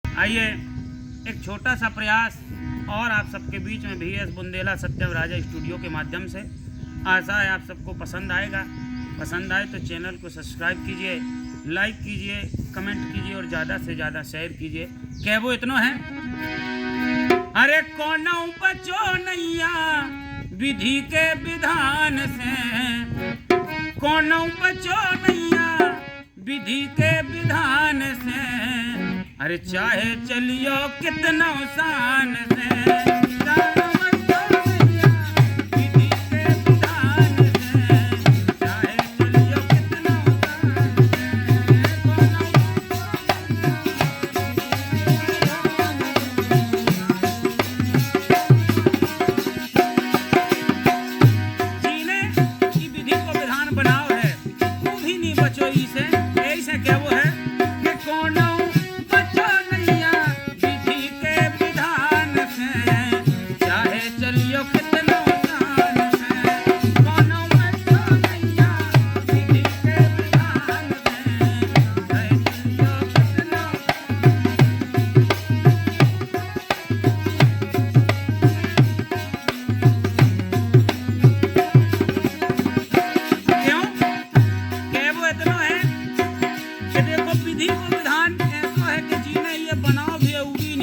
आइए एक छोटा सा प्रयास और आप सबके बीच में VS बुंदेला सत्यम राजा स्टूडियो के माध्यम से। आशा है आप सबको पसंद आएगा। पसंद आए तो चैनल को सब्सक्राइब कीजिए, लाइक कीजिए, कमेंट कीजिए और ज़्यादा से ज़्यादा शेयर कीजिए। क्या वो इतना है? अरे कौन बचो नैया विधि के विधान से, कौन बचो नैया विधि के विधान से। अरे चाहे चलियो कितना शान से,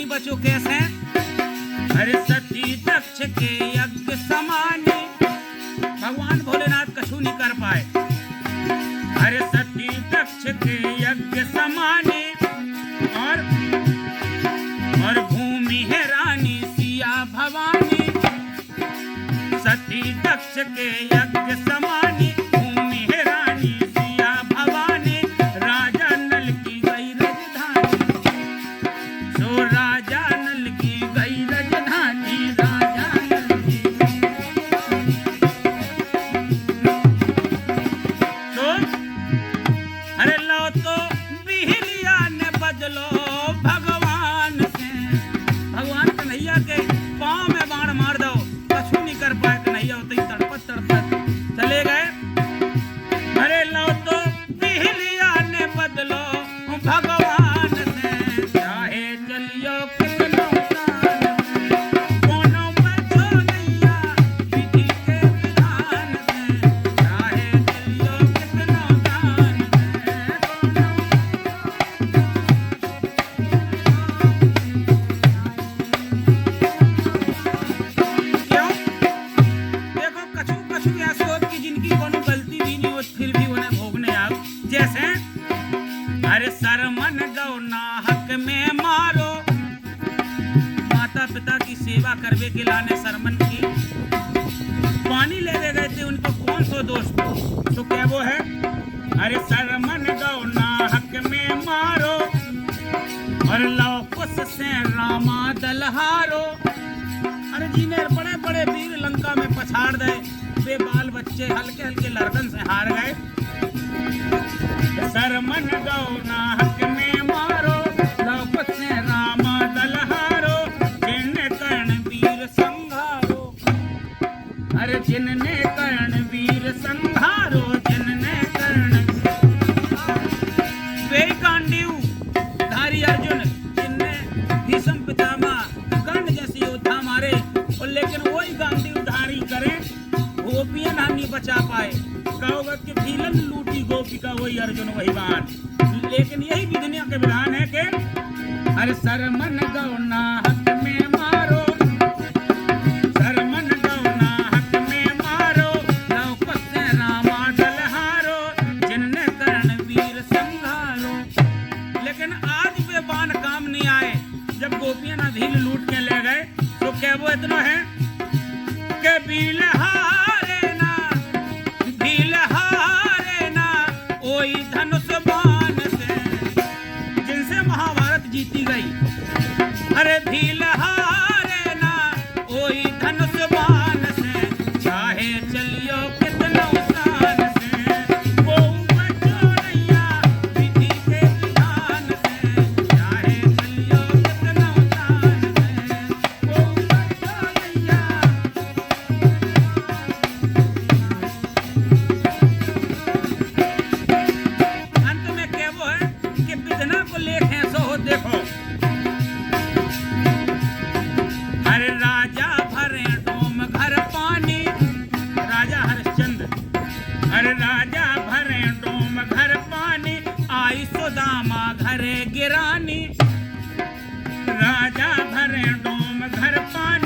बचो कैसे? अरे सती दक्ष के यज्ञ समाने भगवान भोलेनाथ कछु नहीं कर पाए। अरे सती दक्ष के यज्ञ समाने और भूमि है रानी सिया भवानी। सती दक्ष के यज्ञ समाने भूमि है रानी सिया भवानी। राजा नल की गई राजधानी, सो राजा नल की गई राजधानी। राजा नल की तो अरे लो तो बिहलिया ने बदलो भगवान से। भगवान कन्हैया के पाँव में बाण मार दो, कछु नहीं कर पाए। कन्हैया होते ही तड़पत तड़पत चले गए। अरे लो तो बिहलिया ने बदलो भगवान से। चाहे चलियो कितनो शान से, कोनो बचो नैया विधि के विधान से। चाहे चलियो कितनो शान से। क्यों? देखो कछु कछु ऐसे होत कि जिनकी कोनो गलती भी नहीं होत, फिर भी उन्हें भोगने आओ। जैसे अरे सरमन गौ नाहक में मारो, माता पिता की सेवा करवे के लाने सरमन की पानी लेने गए थे, उनको कौन सो दोष तो क्या वो है? अरे सरमन गौ नाहक में मारो और लौकुश से रामा दलहारो। अरे जी ने बड़े बड़े वीर लंका में पछाड़ दे, वे बाल बच्चे हल्के हल्के लड़कन से हार गए। सरमन गौ नाहक में मारो, लौकुश से रामा दलहारो। जिनने कर्ण वीर संघारो, अरे जिनने कर्ण वीर संघारो। जिनने कर्ण वे गांडीव धारी अर्जुन, जिनने भीष्म पितामह कर्ण जैसी योद्धा मारे, और लेकिन वही गांडीव धारी करें गोपियां नाम नहीं बचा पाए। कहोगे कि भीलन लूटी गोपिका, वही अर्जुन वही बाण। लेकिन यही भी दुनिया के विधान है कि अरे सरमन गौ नाहक में मारो, सरमन गौ नाहक में मारो। लौकुश से रामा दलहारो, जिनने कर्ण वीर संघारो। लेकिन आज वे बाण काम नहीं आए। जब गोपियां ना भील लूट के ले गए तो क्या वो इतना है कि भील हारे ना, भील हारे ना ओई धनुष बाण से, जिनसे महाभारत जीती गई। अरे भील हारे ना ओई धनुष बाण से। चाहे चलियो कितनो शान से, वो बचो नैया विधि के विधान से। चाहे चलियो कितनो शान से, वो बचो नैया डोम घर पानी